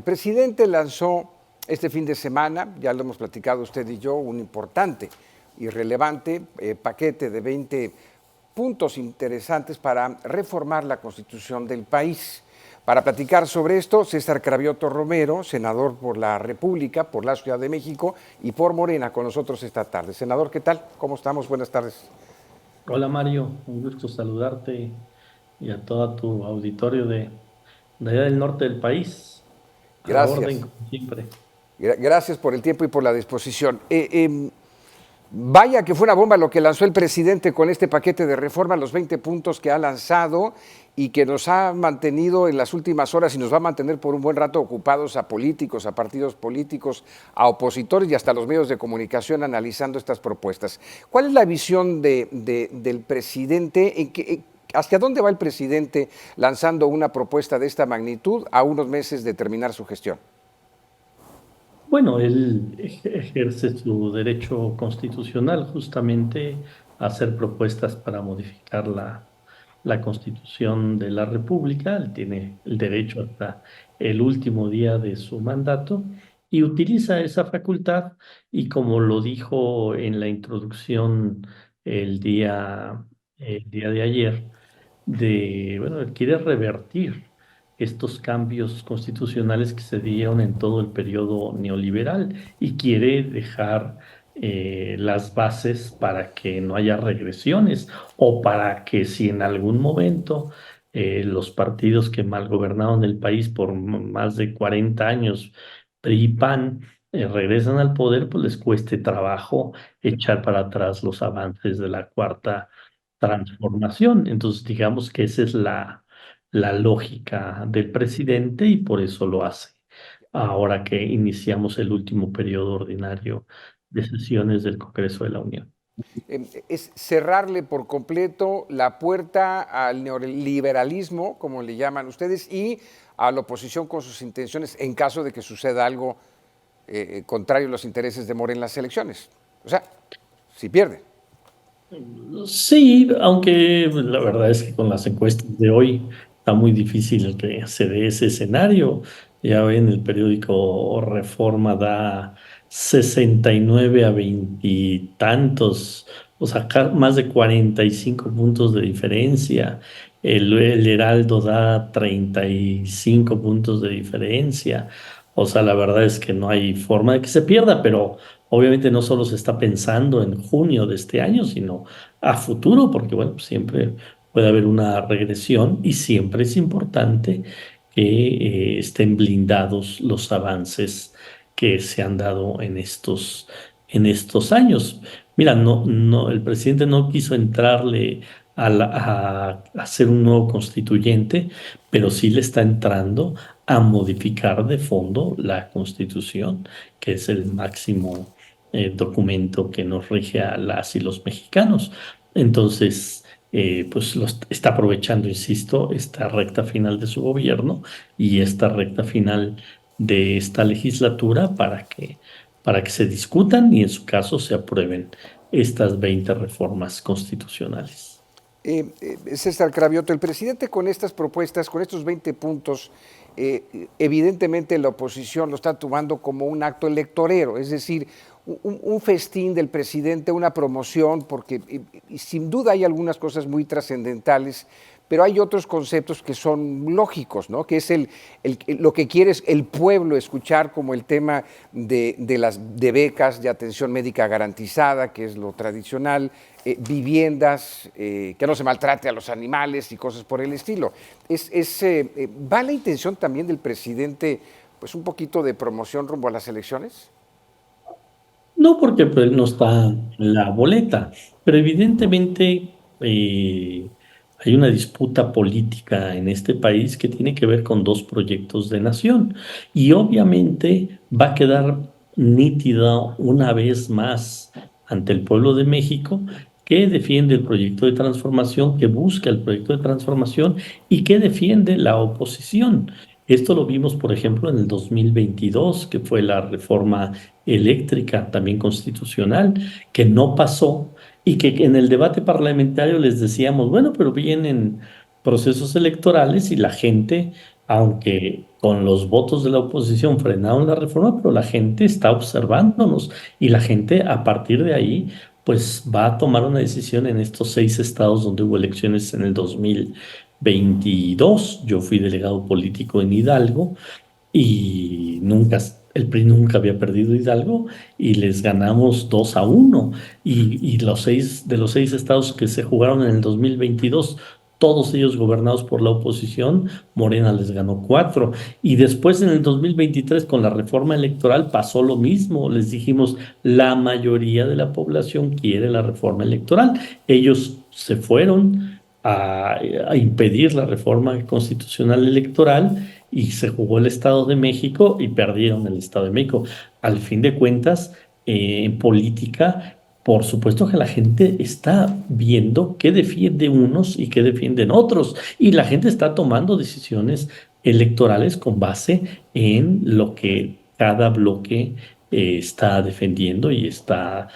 El presidente lanzó este fin de semana, ya lo hemos platicado usted y yo, un importante y relevante paquete de 20 puntos interesantes para reformar la Constitución del país. Para platicar sobre esto, César Cravioto Romero, senador por la República, por la Ciudad de México y por Morena, con nosotros esta tarde. Senador, ¿qué tal? ¿Cómo estamos? Buenas tardes. Hola Mario, un gusto saludarte y a todo tu auditorio de allá del norte del país. A la orden, Gracias. como siempre. Gracias por el tiempo y por la disposición. Vaya que fue una bomba lo que lanzó el presidente con este paquete de reforma, los 20 puntos que ha lanzado y que nos ha mantenido en las últimas horas y nos va a mantener por un buen rato ocupados a políticos, a partidos políticos, a opositores y hasta los medios de comunicación analizando estas propuestas. ¿Cuál es la visión del presidente? ¿Hacia dónde va el presidente lanzando una propuesta de esta magnitud a unos meses de terminar su gestión? Bueno, él ejerce su derecho constitucional justamente a hacer propuestas para modificar la Constitución de la República. Él tiene el derecho hasta el último día de su mandato y utiliza esa facultad y como lo dijo en la introducción el día, el día de ayer, bueno, él quiere revertir estos cambios constitucionales que se dieron en todo el periodo neoliberal y quiere dejar las bases para que no haya regresiones o para que si en algún momento los partidos que mal gobernaron el país por más de 40 años, PRI y PAN, regresan al poder, pues les cueste trabajo echar para atrás los avances de la cuarta transformación. Entonces, digamos que esa es la lógica del presidente y por eso lo hace. Ahora que iniciamos el último periodo ordinario de sesiones del Congreso de la Unión. Es cerrarle por completo la puerta al neoliberalismo, como le llaman ustedes, y a la oposición con sus intenciones en caso de que suceda algo contrario a los intereses de Morena en las elecciones. O sea, si pierde. Sí, aunque la verdad es que con las encuestas de hoy está muy difícil que se dé ese escenario. Ya ven, el periódico Reforma da 69 a 20 y tantos, o sea, más de 45 puntos de diferencia. El Heraldo da 35 puntos de diferencia. O sea, la verdad es que no hay forma de que se pierda, pero obviamente no solo se está pensando en junio de este año, sino a futuro, porque bueno, siempre puede haber una regresión y siempre es importante que estén blindados los avances que se han dado en estos años. Mira, el presidente no quiso entrarle a hacer un nuevo constituyente, pero sí le está entrando a modificar de fondo la Constitución, que es el máximo documento que nos rige a las y los mexicanos. Entonces, pues está aprovechando, insisto, esta recta final de su gobierno y esta recta final de esta legislatura para que se discutan y en su caso se aprueben estas 20 reformas constitucionales. César Cravioto, el presidente con estas propuestas, con estos 20 puntos, evidentemente la oposición lo está tomando como un acto electorero, es decir, un festín del presidente, una promoción, porque sin duda hay algunas cosas muy trascendentales, pero hay otros conceptos que son lógicos, ¿no? Que es lo que quiere el pueblo escuchar, como el tema de becas de atención médica garantizada, que es lo tradicional, viviendas, que no se maltrate a los animales y cosas por el estilo. ¿Va la intención también del presidente, pues un poquito de promoción rumbo a las elecciones? No porque pues, no está en la boleta, pero evidentemente hay una disputa política en este país que tiene que ver con dos proyectos de nación y obviamente va a quedar nítido una vez más ante el pueblo de México que defiende el proyecto de transformación, que busca el proyecto de transformación y que defiende la oposición. Esto lo vimos, por ejemplo, en el 2022, que fue la reforma eléctrica, también constitucional, que no pasó y que en el debate parlamentario les decíamos, bueno, pero vienen procesos electorales y la gente aunque con los votos de la oposición frenaron la reforma, pero la gente está observándonos y la gente a partir de ahí pues va a tomar una decisión en estos 6 estados donde hubo elecciones en el 2022. Yo fui delegado político en Hidalgo y nunca, el PRI nunca había perdido Hidalgo y les ganamos 2-1. Y de los 6 estados que se jugaron en el 2022, todos ellos gobernados por la oposición, Morena les ganó 4. Y después en el 2023 con la reforma electoral pasó lo mismo. Les dijimos, la mayoría de la población quiere la reforma electoral. Ellos se fueron a impedir la reforma constitucional electoral y se jugó el Estado de México y perdieron el Estado de México. Al fin de cuentas, en política, por supuesto que la gente está viendo qué defiende unos y qué defienden otros, y la gente está tomando decisiones electorales con base en lo que cada bloque está defendiendo y está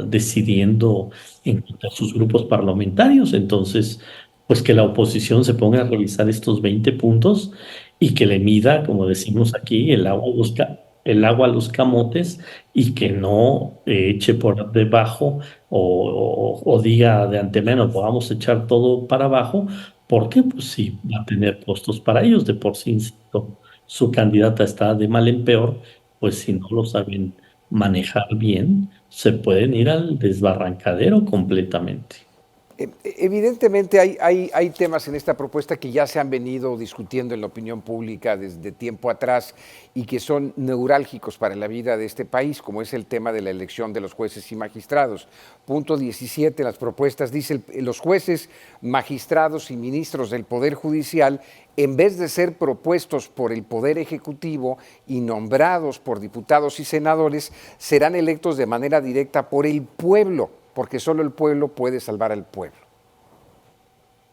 decidiendo en cuanto a sus grupos parlamentarios. Entonces, pues que la oposición se ponga a revisar estos 20 puntos y que le mida, como decimos aquí, el agua a los camotes, y que no eche por debajo o diga de antemano, pues vamos a echar todo para abajo, porque pues sí, va a tener costos para ellos. De por sí, insisto, su candidata está de mal en peor, pues si no lo saben manejar bien, se pueden ir al desbarrancadero completamente. Evidentemente hay temas en esta propuesta que ya se han venido discutiendo en la opinión pública desde tiempo atrás y que son neurálgicos para la vida de este país, como es el tema de la elección de los jueces y magistrados. Punto 17, las propuestas dice, los jueces, magistrados y ministros del Poder Judicial, en vez de ser propuestos por el Poder Ejecutivo y nombrados por diputados y senadores, serán electos de manera directa por el pueblo, porque solo el pueblo puede salvar al pueblo.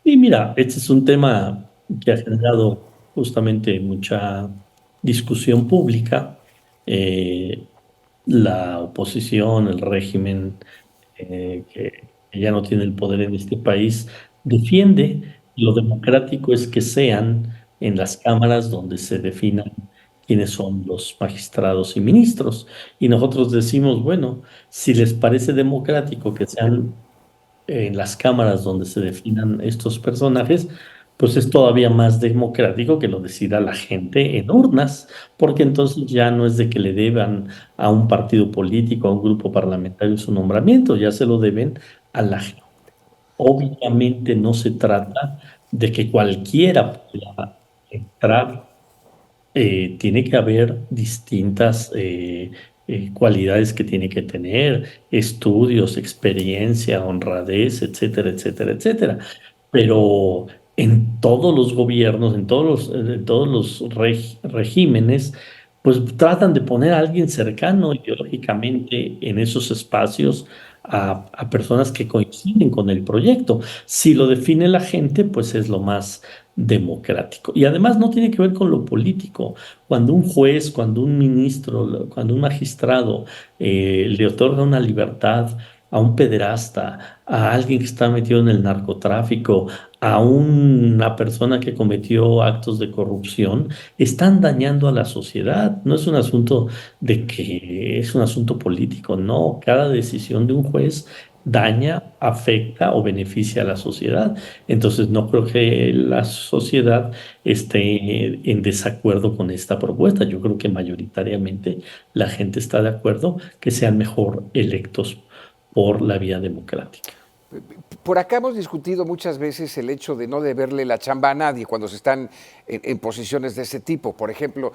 Y mira, este es un tema que ha generado justamente mucha discusión pública. Eh, la oposición, el régimen que ya no tiene el poder en este país, defiende lo democrático es que sean en las cámaras donde se definan quiénes son los magistrados y ministros. Y nosotros decimos, bueno, si les parece democrático que sean en las cámaras donde se definan estos personajes, pues es todavía más democrático que lo decida la gente en urnas, porque entonces ya no es de que le deban a un partido político, a un grupo parlamentario su nombramiento, ya se lo deben a la gente. Obviamente no se trata de que cualquiera pueda entrar. Tiene que haber distintas cualidades que tiene que tener, estudios, experiencia, honradez, etcétera, etcétera, etcétera. Pero en todos los gobiernos, en todos los regímenes, pues tratan de poner a alguien cercano ideológicamente en esos espacios a personas que coinciden con el proyecto. Si lo define la gente, pues es lo más democrático. Y además no tiene que ver con lo político. Cuando un juez, cuando un ministro, cuando un magistrado le otorga una libertad a un pederasta, a alguien que está metido en el narcotráfico, a una persona que cometió actos de corrupción, están dañando a la sociedad. No es un asunto de que es un asunto político, no. Cada decisión de un juez daña, afecta o beneficia a la sociedad. Entonces, no creo que la sociedad esté en desacuerdo con esta propuesta. Yo creo que mayoritariamente la gente está de acuerdo que sean mejor electos por la vía democrática. Por acá hemos discutido muchas veces el hecho de no deberle la chamba a nadie cuando se están en posiciones de ese tipo. Por ejemplo,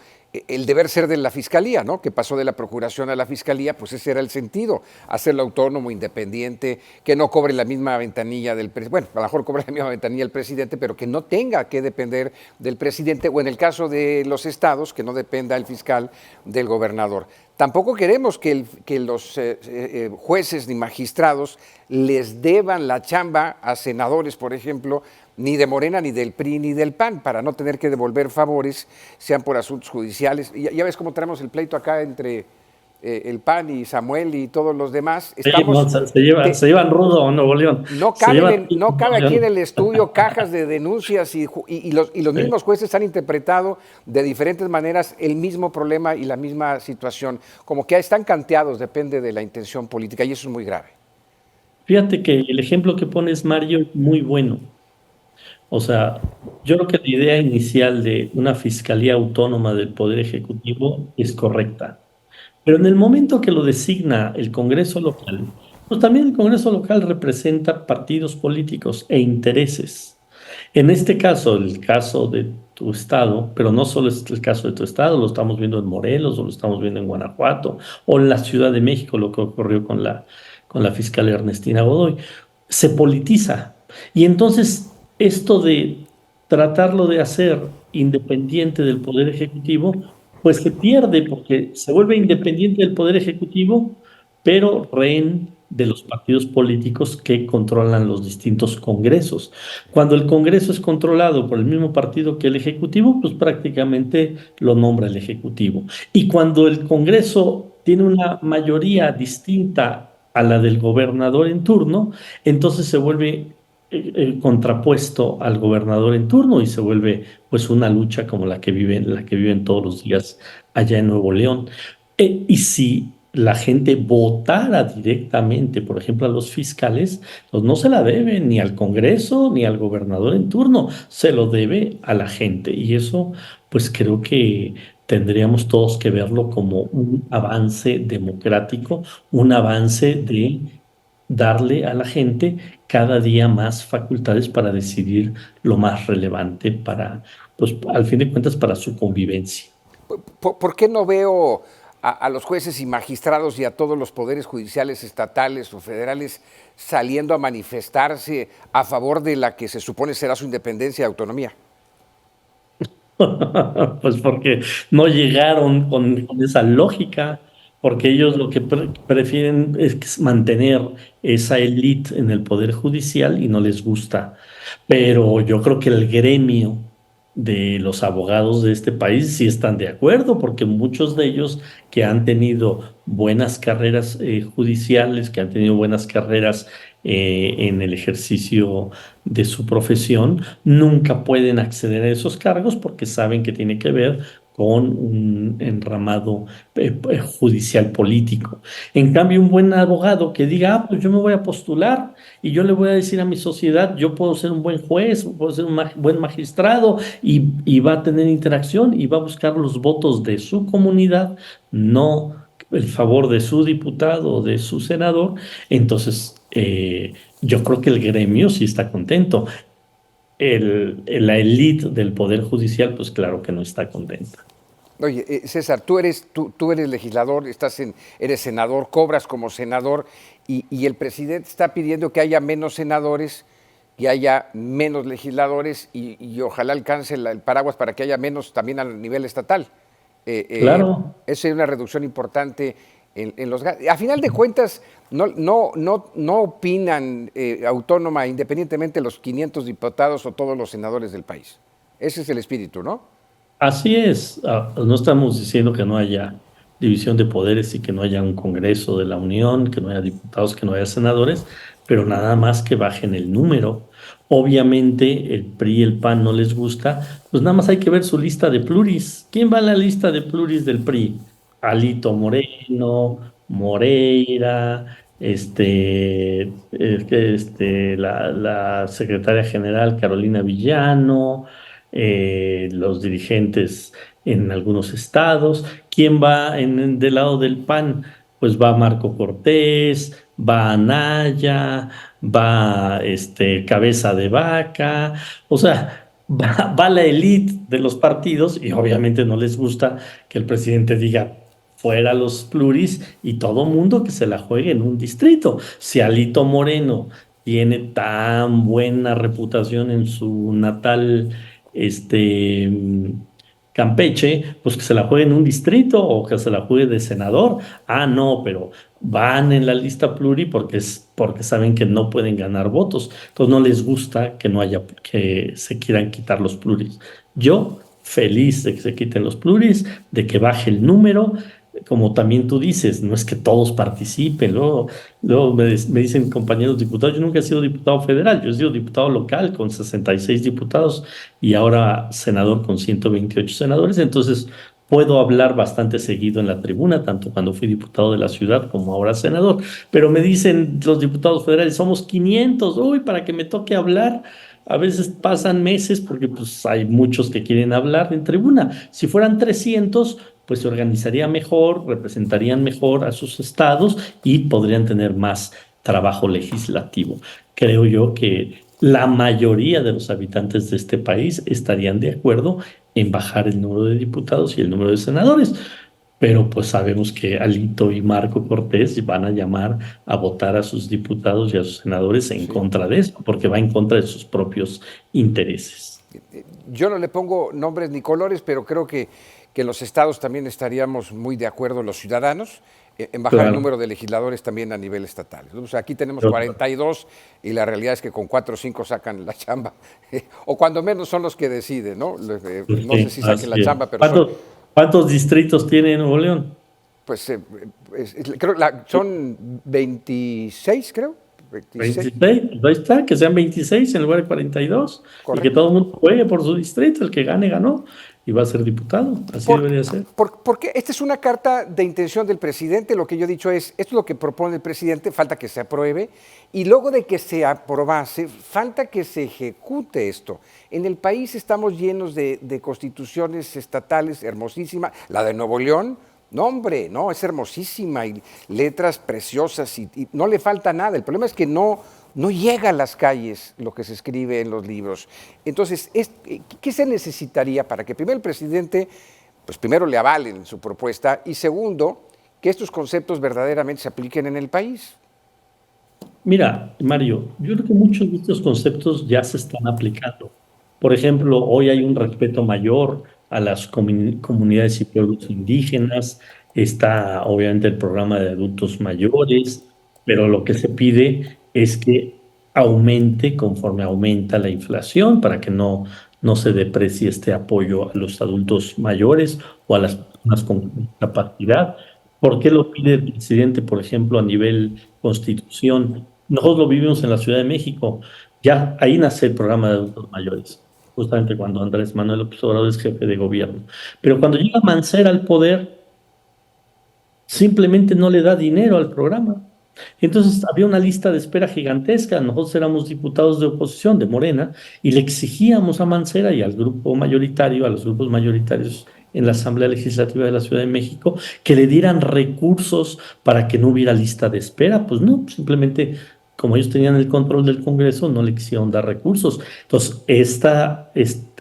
el deber ser de la Fiscalía, ¿no? Que pasó de la Procuración a la Fiscalía, pues ese era el sentido, hacerlo autónomo, independiente, que no cobre la misma ventanilla del presidente, bueno, a lo mejor cobre la misma ventanilla el presidente, pero que no tenga que depender del presidente, o en el caso de los estados, que no dependa el fiscal del gobernador. Tampoco queremos que los jueces ni magistrados les deban la chamba a senadores, por ejemplo, ni de Morena, ni del PRI, ni del PAN, para no tener que devolver favores, sean por asuntos judiciales. Ya ves cómo tenemos el pleito acá entre el PAN y Samuel y todos los demás, Sí, no, estamos, se llevan rudo a Nuevo León. no Se caben llevan no Nuevo cabe aquí en León. el estudio cajas de denuncias y los Sí. mismos jueces han interpretado de diferentes maneras el mismo problema y la misma situación, como que están canteados, depende de la intención política y eso es muy grave. Fíjate que el ejemplo que pones, Mario, es muy bueno. O sea, yo creo que la idea inicial de una fiscalía autónoma del Poder Ejecutivo es correcta. Pero en el momento que lo designa el Congreso local, pues también el Congreso local representa partidos políticos e intereses. En este caso, el caso de tu estado, pero no solo es el caso de tu estado, lo estamos viendo en Morelos, o lo estamos viendo en Guanajuato, o en la Ciudad de México, lo que ocurrió con la fiscal Ernestina Godoy, se politiza. Y entonces, esto de tratarlo de hacer independiente del Poder Ejecutivo, pues se pierde porque se vuelve independiente del Poder Ejecutivo, pero rehén de los partidos políticos que controlan los distintos congresos. Cuando el Congreso es controlado por el mismo partido que el Ejecutivo, pues prácticamente lo nombra el Ejecutivo. Y cuando el Congreso tiene una mayoría distinta a la del gobernador en turno, entonces se vuelve contrapuesto al gobernador en turno y se vuelve pues una lucha como la que viven todos los días allá en Nuevo León. Y si la gente votara directamente, por ejemplo, a los fiscales, pues no se la debe ni al Congreso ni al gobernador en turno, se lo debe a la gente. Y eso, pues creo que tendríamos todos que verlo como un avance democrático, un avance de darle a la gente cada día más facultades para decidir lo más relevante para, pues al fin de cuentas, para su convivencia. ¿Por qué no veo a los jueces y magistrados y a todos los poderes judiciales estatales o federales saliendo a manifestarse a favor de la que se supone será su independencia y autonomía? Pues porque no llegaron con esa lógica, porque ellos lo que prefieren es mantener esa élite en el poder judicial y no les gusta. Pero yo creo que el gremio de los abogados de este país sí están de acuerdo, porque muchos de ellos que han tenido buenas carreras judiciales, que han tenido buenas carreras en el ejercicio de su profesión, nunca pueden acceder a esos cargos porque saben que tiene que ver con un enramado judicial político. En cambio, un buen abogado que diga, ah, pues yo me voy a postular y yo le voy a decir a mi sociedad, yo puedo ser un buen juez, puedo ser un buen magistrado y va a tener interacción y va a buscar los votos de su comunidad, no el favor de su diputado o de su senador. Entonces, yo creo que el gremio sí está contento. La élite del Poder Judicial, pues claro que no está contenta. Oye, César, tú eres legislador, eres senador, cobras como senador y el presidente está pidiendo que haya menos senadores, que haya menos legisladores y ojalá alcance el paraguas para que haya menos también a nivel estatal. Claro. Esa es una reducción importante en los gastos. A final de cuentas, no opinan autónoma, independientemente de los 500 diputados o todos los senadores del país. Ese es el espíritu, ¿no? Así es, no estamos diciendo que no haya división de poderes y que no haya un Congreso de la Unión, que no haya diputados, que no haya senadores, pero nada más que bajen el número. Obviamente el PRI y el PAN no les gusta, pues nada más hay que ver su lista de pluris. ¿Quién va a la lista de pluris del PRI? Alito Moreno, Moreira, la secretaria general Carolina Villano, los dirigentes en algunos estados. ¿Quién va del lado del PAN? Pues va Marco Cortés, va Anaya, va Cabeza de Vaca, o sea, va la élite de los partidos y obviamente no les gusta que el presidente diga fuera los pluris y todo mundo que se la juegue en un distrito. Si Alito Moreno tiene tan buena reputación en su natal este, Campeche, pues que se la juegue en un distrito o que se la juegue de senador. Ah, no, pero van en la lista pluri porque saben que no pueden ganar votos. Entonces no les gusta que no haya, que se quieran quitar los pluris. Yo feliz de que se quiten los pluris, de que baje el número. como también tú dices, no es que todos participen. Luego me dicen compañeros diputados, yo nunca he sido diputado federal, yo he sido diputado local con 66 diputados y ahora senador con 128 senadores, entonces puedo hablar bastante seguido en la tribuna, tanto cuando fui diputado de la ciudad como ahora senador. Pero me dicen los diputados federales, somos 500, uy, para que me toque hablar. A veces pasan meses porque pues, hay muchos que quieren hablar en tribuna. Si fueran 300, pues se organizaría mejor, representarían mejor a sus estados y podrían tener más trabajo legislativo. Creo yo que la mayoría de los habitantes de este país estarían de acuerdo en bajar el número de diputados y el número de senadores. Pero pues sabemos que Alito y Marco Cortés van a llamar a votar a sus diputados y a sus senadores en Sí. contra de eso, porque va en contra de sus propios intereses. Yo no le pongo nombres ni colores, pero creo que en los estados también estaríamos muy de acuerdo los ciudadanos en bajar el Claro, número de legisladores también a nivel estatal, ¿no? O sea, aquí tenemos pero 42 y la realidad es que con 4 o 5 sacan la chamba, o cuando menos son los que deciden, ¿no? pues No sé sí, si saquen la así es. chamba, pero son, ¿Cuántos distritos tiene Nuevo León? pues, creo, son 26, creo, 26, 26, pues ahí está, que sean 26 en lugar de 42 y que correcto. todo el mundo juegue por su distrito, el que gane, ganó y va a ser diputado, así Por, debería ser. porque esta es una carta de intención del presidente, lo que yo he dicho es, esto es lo que propone el presidente, falta que se apruebe, y luego de que se aprobase, falta que se ejecute esto. En el país estamos llenos de constituciones estatales hermosísimas, la de Nuevo León, no hombre, no, es hermosísima, y letras preciosas, y no le falta nada, el problema es que no llega a las calles lo que se escribe en los libros. Entonces, ¿qué se necesitaría para que primero el presidente, pues primero le avalen su propuesta y segundo, que estos conceptos verdaderamente se apliquen en el país? Mira, Mario, yo creo que muchos de estos conceptos ya se están aplicando. Por ejemplo, hoy hay un respeto mayor a las comunidades y pueblos indígenas, está obviamente el programa de adultos mayores, pero lo que se pide es que aumente conforme aumenta la inflación para que no se deprecie este apoyo a los adultos mayores o a las personas con discapacidad. ¿Por qué lo pide el presidente, por ejemplo, a nivel constitución? Nosotros lo vivimos en la Ciudad de México. Ya ahí nace el programa de adultos mayores, justamente cuando Andrés Manuel López Obrador es jefe de gobierno. Pero cuando llega Mancera al poder, simplemente no le da dinero al programa. Entonces había una lista de espera gigantesca. Nosotros éramos diputados de oposición de Morena y le exigíamos a Mancera y al grupo mayoritario, a los grupos mayoritarios en la Asamblea Legislativa de la Ciudad de México, que le dieran recursos para que no hubiera lista de espera. Pues no, simplemente como ellos tenían el control del Congreso, no le quisieron dar recursos. Entonces,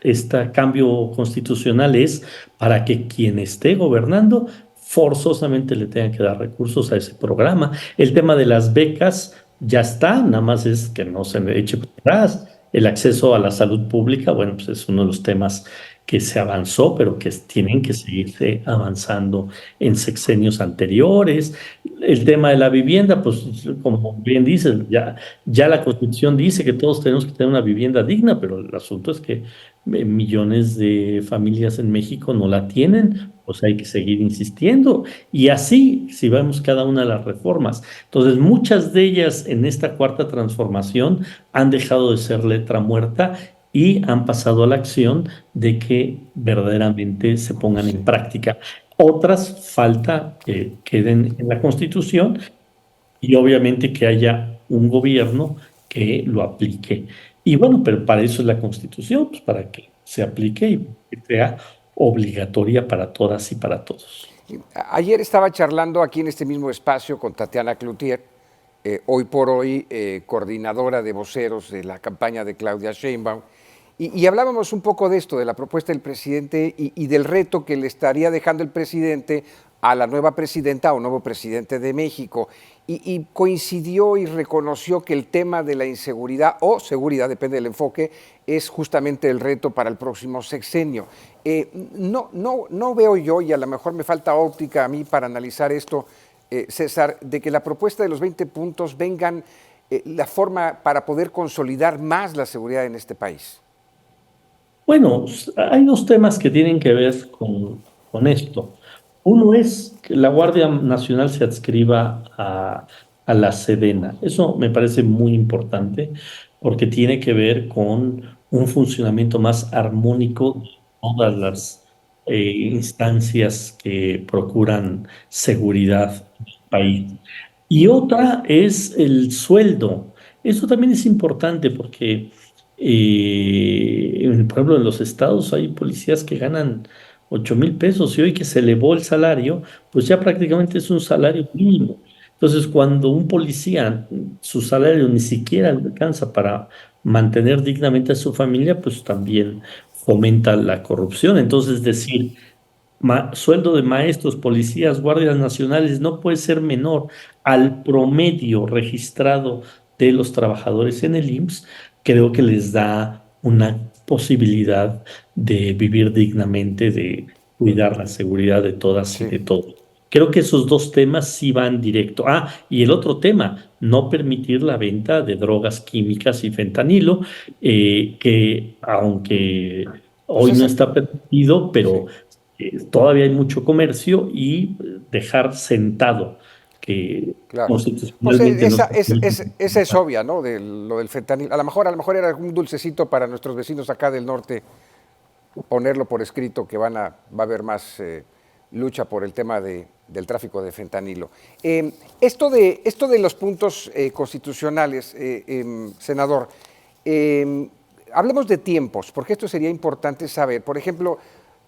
este cambio constitucional es para que quien esté gobernando forzosamente le tengan que dar recursos a ese programa. El tema de las becas ya está, nada más es que no se me eche para atrás. El acceso a la salud pública, bueno, pues es uno de los temas que se avanzó, pero que tienen que seguirse avanzando en sexenios anteriores. El tema de la vivienda, pues como bien dices, ya la Constitución dice que todos tenemos que tener una vivienda digna, pero el asunto es que millones de familias en México no la tienen, pues hay que seguir insistiendo. Y así, si vemos cada una de las reformas. Entonces, muchas de ellas en esta cuarta transformación han dejado de ser letra muerta y han pasado a la acción de que verdaderamente se pongan en Sí. práctica. Otras falta que queden en la Constitución y obviamente que haya un gobierno que lo aplique. Y bueno, pero para eso es la Constitución, pues para que se aplique y que sea obligatoria para todas y para todos. Ayer estaba charlando aquí en este mismo espacio con Tatiana Cloutier, hoy por hoy coordinadora de voceros de la campaña de Claudia Sheinbaum, y hablábamos un poco de esto, de la propuesta del presidente y del reto que le estaría dejando el presidente a la nueva presidenta o nuevo presidente de México. Y coincidió y reconoció que el tema de la inseguridad o seguridad, depende del enfoque, es justamente el reto para el próximo sexenio. No veo yo, y a lo mejor me falta óptica a mí para analizar esto, César, de que la propuesta de los 20 puntos vengan la forma para poder consolidar más la seguridad en este país. Bueno, hay dos temas que tienen que ver con esto. Uno es que la Guardia Nacional se adscriba a la Sedena. Eso me parece muy importante porque tiene que ver con un funcionamiento más armónico de todas las instancias que procuran seguridad en el país. Y otra es el sueldo. Eso también es importante porque, por ejemplo, en los estados hay policías que ganan 8,000 pesos y hoy que se elevó el salario, pues ya prácticamente es un salario mínimo. Entonces, cuando un policía, su salario ni siquiera le alcanza para mantener dignamente a su familia, pues también fomenta la corrupción. Entonces, decir, sueldo de maestros, policías, guardias nacionales no puede ser menor al promedio registrado de los trabajadores en el IMSS, creo que les da una posibilidad de vivir dignamente, de cuidar la seguridad de todas y Sí, de todos. Creo que esos dos temas sí van directo. Ah, y el otro tema, no permitir la venta de drogas químicas y fentanilo, que aunque pues hoy no esa, está permitido, sí, pero todavía hay mucho comercio y dejar sentado que claro. Pues constitucionalmente no está permitido. esa es obvia, ¿no? De lo del fentanil. A lo mejor era un dulcecito para nuestros vecinos acá del norte ponerlo por escrito que va a haber más lucha por el tema del tráfico de fentanilo. Esto de los puntos constitucionales, senador, hablemos de tiempos, porque esto sería importante saber. Por ejemplo,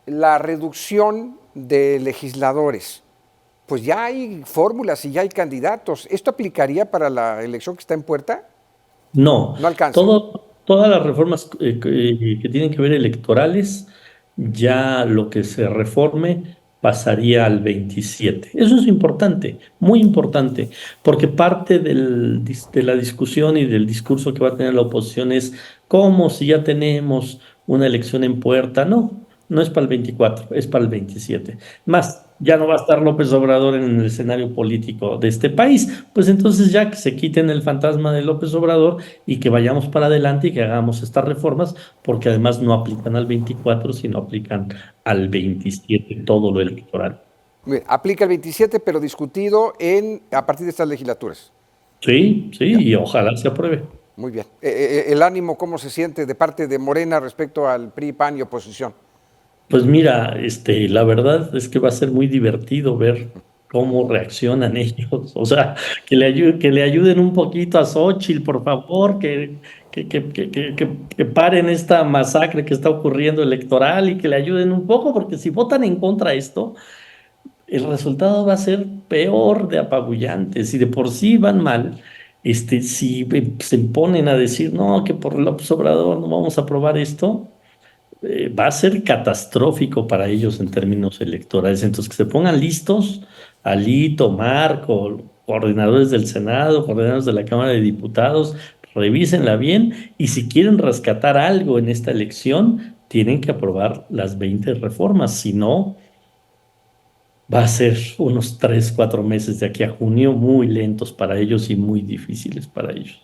la reducción de legisladores. Pues ya hay fórmulas y ya hay candidatos. ¿Esto aplicaría para la elección que está en puerta? No, No alcanza. todas las reformas que tienen que ver electorales, ya lo que se reforme pasaría al 27. Eso es importante, muy importante, porque parte de la discusión y del discurso que va a tener la oposición es como si ya tenemos una elección en puerta. No, no es para el 24, es para el 27. Más, ya no va a estar López Obrador en el escenario político de este país, pues entonces ya que se quiten el fantasma de López Obrador y que vayamos para adelante y que hagamos estas reformas, porque además no aplican al 24, sino aplican al 27, todo lo electoral. Aplica el 27, pero discutido a partir de estas legislaturas. Sí, sí, Ya, y ojalá se apruebe. muy bien. El ánimo, ¿cómo se siente de parte de Morena respecto al PRI, PAN y oposición? Pues mira, la verdad es que va a ser muy divertido ver cómo reaccionan ellos. O sea, que le ayuden un poquito a Xóchitl, por favor, que paren esta masacre que está ocurriendo electoral y que le ayuden un poco, porque si votan en contra de esto, el resultado va a ser peor de apabullante. Si de por sí van mal, si se ponen a decir, no, que por López Obrador no vamos a aprobar esto, va a ser catastrófico para ellos en términos electorales. Entonces, que se pongan listos, Alito, Marco, coordinadores del Senado, coordinadores de la Cámara de Diputados, revísenla bien y si quieren rescatar algo en esta elección, tienen que aprobar las 20 reformas. Si no, va a ser unos 3, 4 meses de aquí a junio muy lentos para ellos y muy difíciles para ellos.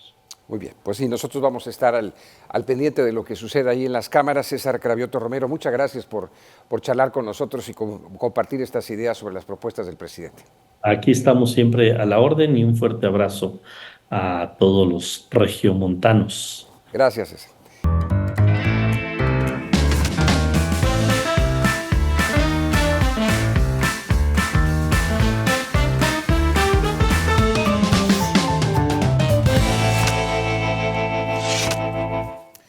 Muy bien, pues sí, nosotros vamos a estar al pendiente de lo que suceda ahí en las cámaras. César Cravioto Romero, muchas gracias por charlar con nosotros y compartir estas ideas sobre las propuestas del presidente. Aquí estamos siempre a la orden y un fuerte abrazo a todos los regiomontanos. Gracias, César.